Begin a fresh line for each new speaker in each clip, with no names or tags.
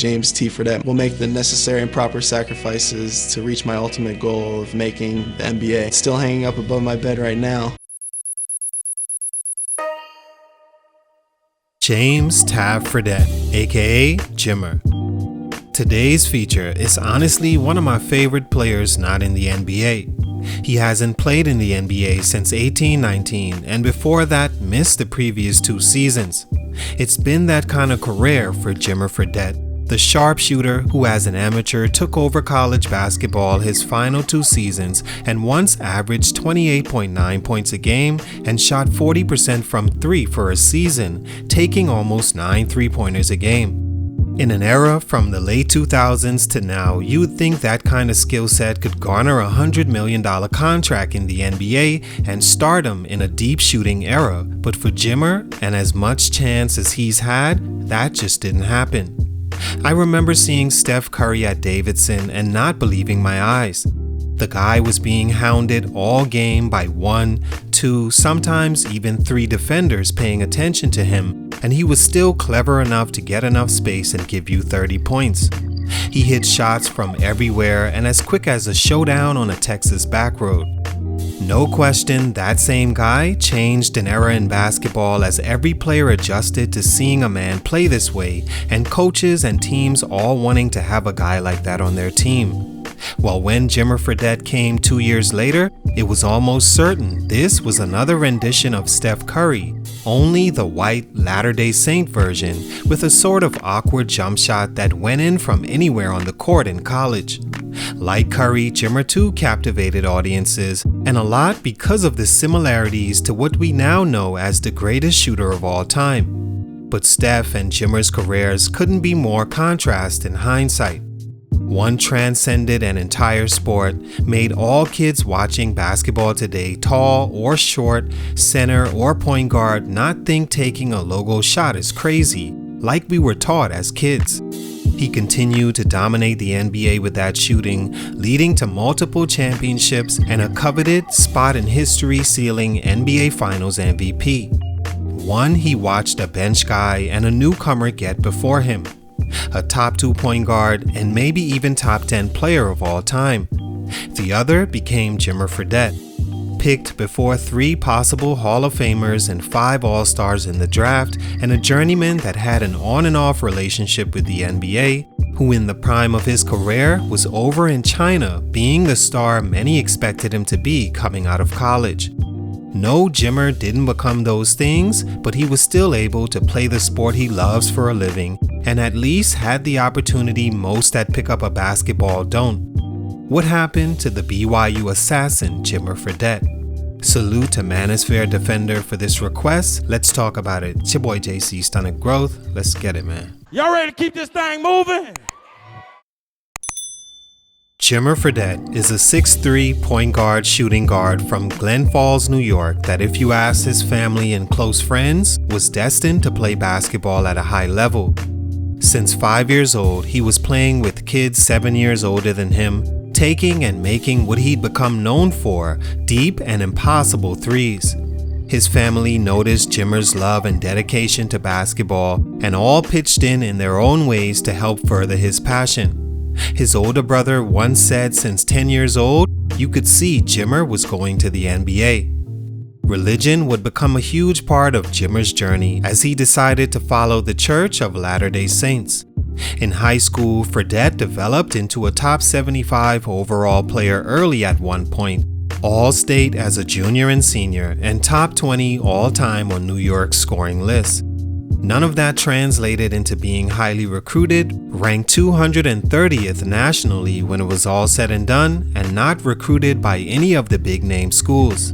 James T. Fredette, will make the necessary and proper sacrifices to reach my ultimate goal of making the NBA. It's still hanging up above my bed right now.
James Tav Fredette, aka Jimmer. Today's feature is honestly one of my favorite players not in the NBA. He hasn't played in the NBA since 18-19 and before that missed the previous 2 seasons. It's been that kind of career for Jimmer Fredette, the sharpshooter who as an amateur took over college basketball his final 2 seasons and once averaged 28.9 points a game and shot 40% from 3 for a season, taking almost 9 3-pointers a game. In an era from the late 2000s to now, you'd think that kind of skill set could garner a $100 million contract in the NBA and stardom in a deep shooting era, but for Jimmer, and as much chance as he's had, that just didn't happen. I remember seeing Steph Curry at Davidson and not believing my eyes. The guy was being hounded all game by 1, 2, sometimes even 3 defenders paying attention to him, and he was still clever enough to get enough space and give you 30 points. He hit shots from everywhere and as quick as a showdown on a Texas back road. No question, that same guy changed an era in basketball as every player adjusted to seeing a man play this way, and coaches and teams all wanting to have a guy like that on their team. Well, when Jimmer Fredette came 2 years later, it was almost certain this was another rendition of Steph Curry, only the white Latter-day Saint version with a sort of awkward jump shot that went in from anywhere on the court in college. Like Curry, Jimmer too captivated audiences, and a lot because of the similarities to what we now know as the greatest shooter of all time. But Steph and Jimmer's careers couldn't be more contrast in hindsight. One transcended an entire sport, made all kids watching basketball today, tall or short, center or point guard, not think taking a logo shot is crazy, like we were taught as kids. He continued to dominate the NBA with that shooting, leading to multiple championships and a coveted spot in history sealing NBA Finals MVP. One he watched a bench guy and a newcomer get before him. A top 2 point guard and maybe even top 10 player of all time. The other became Jimmer Fredette, picked before 3 possible Hall of Famers and 5 All-Stars in the draft, and a journeyman that had an on and off relationship with the NBA, who in the prime of his career was over in China being the star many expected him to be coming out of college. No, Jimmer didn't become those things, but he was still able to play the sport he loves for a living, and at least had the opportunity most that pick up a basketball don't. What happened to the BYU assassin, Jimmer Fredette? Salute to Manosphere Defender for this request. Let's talk about it. It's your boy JC, Stunted Growth. Let's get it, man.
Y'all ready to keep this thing moving?
Jimmer Fredette is a 6'3" point guard shooting guard from Glen Falls, New York that if you ask his family and close friends, was destined to play basketball at a high level. Since 5 years old, he was playing with kids 7 years older than him, taking and making what he'd become known for, deep and impossible threes. His family noticed Jimmer's love and dedication to basketball and all pitched in their own ways to help further his passion. His older brother once said since 10 years old, you could see Jimmer was going to the NBA. Religion would become a huge part of Jimmer's journey as he decided to follow the Church of Latter-day Saints. In high school, Fredette developed into a top 75 overall player early at one point, All-State as a junior and senior, and top 20 all-time on New York's scoring list. None of that translated into being highly recruited, ranked 230th nationally when it was all said and done, and not recruited by any of the big-name schools.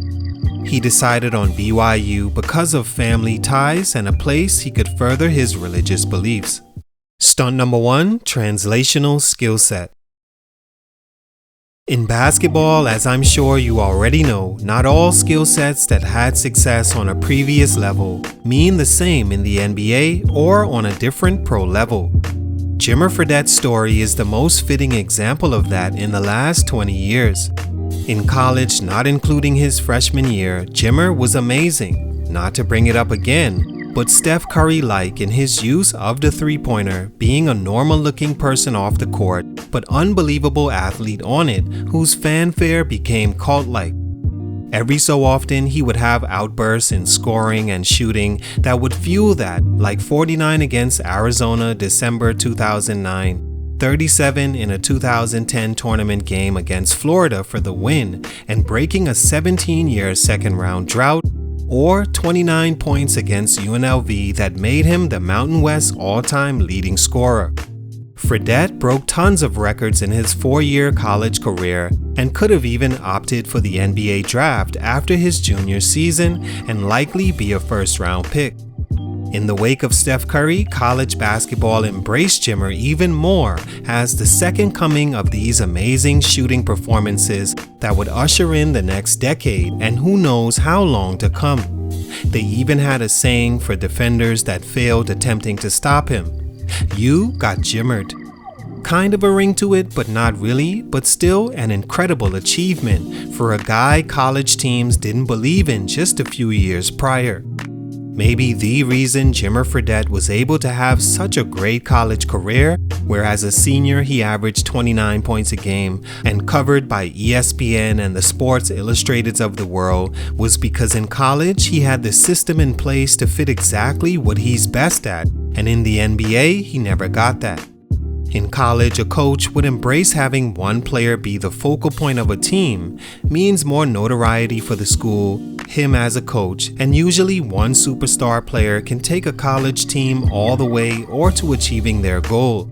He decided on BYU because of family ties and a place he could further his religious beliefs. Stunt number 1, translational skill set. In basketball, as I'm sure you already know, not all skill sets that had success on a previous level mean the same in the NBA or on a different pro level. Jimmer Fredette's story is the most fitting example of that in the last 20 years. In college, not including his freshman year, Jimmer was amazing. Not to bring it up again, but Steph Curry-like in his use of the three-pointer, being a normal-looking person off the court, but unbelievable athlete on it, whose fanfare became cult-like. Every so often, he would have outbursts in scoring and shooting that would fuel that, like 49 against Arizona December 2009, 37 in a 2010 tournament game against Florida for the win and breaking a 17-year second-round drought, or 29 points against UNLV that made him the Mountain West all-time leading scorer. Fredette broke tons of records in his 4-year college career and could have even opted for the NBA draft after his junior season and likely be a first-round pick. In the wake of Steph Curry, college basketball embraced Jimmer even more as the second coming of these amazing shooting performances that would usher in the next decade and who knows how long to come. They even had a saying for defenders that failed attempting to stop him: "You got Jimmered." Kind of a ring to it, but not really, but still an incredible achievement for a guy college teams didn't believe in just a few years prior. Maybe the reason Jimmer Fredette was able to have such a great college career, where as a senior he averaged 29 points a game and covered by ESPN and the Sports Illustrateds of the world, was because in college he had the system in place to fit exactly what he's best at, and in the NBA he never got that. In college, a coach would embrace having one player be the focal point of a team, means more notoriety for the school, him as a coach, and usually one superstar player can take a college team all the way or to achieving their goal.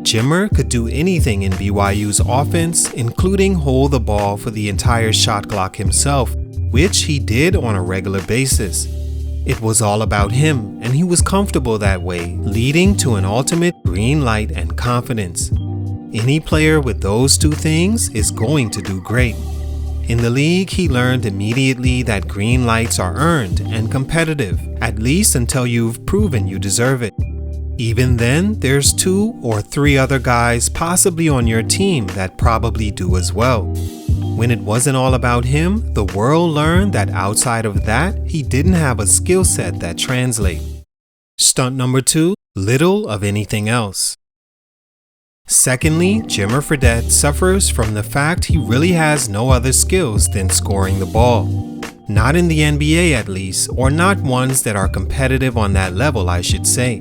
Jimmer could do anything in BYU's offense, including hold the ball for the entire shot clock himself, which he did on a regular basis. It was all about him, and he was comfortable that way, leading to an ultimate green light and confidence. Any player with those two things is going to do great. In the league, he learned immediately that green lights are earned and competitive, at least until you've proven you deserve it. Even then, there's 2 or 3 other guys possibly on your team that probably do as well. When it wasn't all about him, the world learned that outside of that, he didn't have a skill set that translates. Stunt number 2, little of anything else. Secondly, Jimmer Fredette suffers from the fact he really has no other skills than scoring the ball. Not in the NBA at least, or not ones that are competitive on that level, I should say.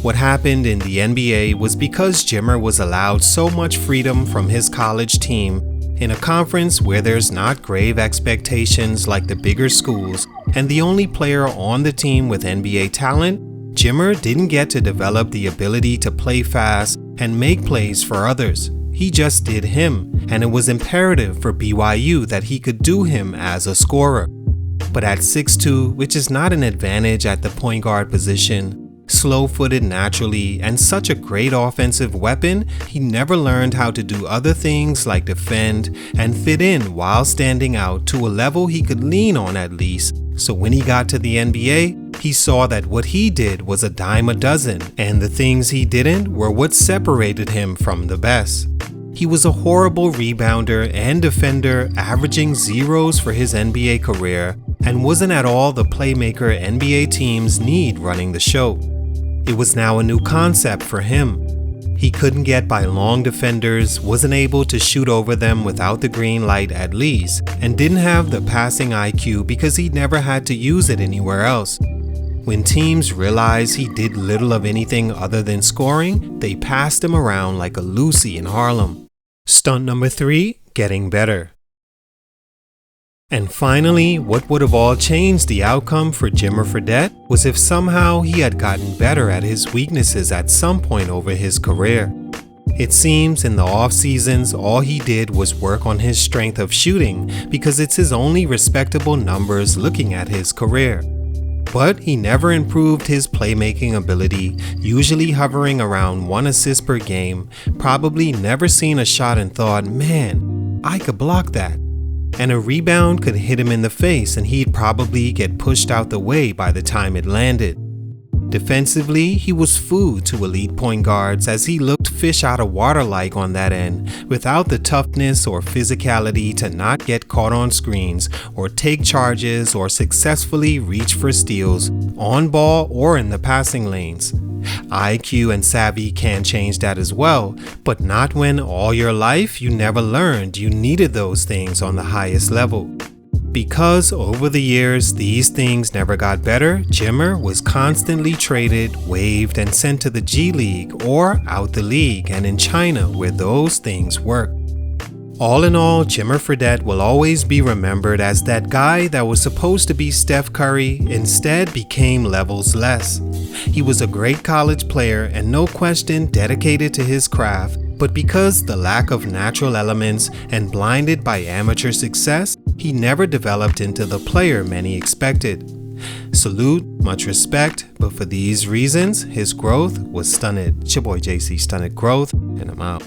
What happened in the NBA was because Jimmer was allowed so much freedom from his college team in a conference where there's not grave expectations like the bigger schools, and the only player on the team with NBA talent, Jimmer didn't get to develop the ability to play fast and make plays for others. He just did him, and it was imperative for BYU that he could do him as a scorer. But at 6'2", which is not an advantage at the point guard position, slow-footed naturally, and such a great offensive weapon, he never learned how to do other things like defend and fit in while standing out to a level he could lean on at least. So when he got to the NBA, he saw that what he did was a dime a dozen, and the things he didn't were what separated him from the best. He was a horrible rebounder and defender, averaging zeros for his NBA career, and wasn't at all the playmaker NBA teams need running the show. It was now a new concept for him. He couldn't get by long defenders, wasn't able to shoot over them without the green light at least, and didn't have the passing IQ because he never had to use it anywhere else. When teams realized he did little of anything other than scoring, they passed him around like a Lucy in Harlem. Stunt number 3, getting better. And finally, what would have all changed the outcome for Jimmer Fredette was if somehow he had gotten better at his weaknesses at some point over his career. It seems in the off seasons all he did was work on his strength of shooting because it's his only respectable numbers looking at his career. But he never improved his playmaking ability, usually hovering around 1 assist per game, probably never seen a shot and thought, man, I could block that. And a rebound could hit him in the face and he'd probably get pushed out the way by the time it landed. Defensively, he was food to elite point guards as he looked fish out of water-like on that end, without the toughness or physicality to not get caught on screens or take charges or successfully reach for steals, on ball or in the passing lanes. IQ and savvy can change that as well, but not when all your life you never learned you needed those things on the highest level. Because over the years these things never got better, Jimmer was constantly traded, waived, and sent to the G League or out the league and in China where those things work. All in all, Jimmer Fredette will always be remembered as that guy that was supposed to be Steph Curry instead became levels less. He was a great college player and no question dedicated to his craft, but because the lack of natural elements and blinded by amateur success, he never developed into the player many expected. Salute, much respect, but for these reasons, his growth was stunted. It's your boy JC, Stunted Growth, and I'm out.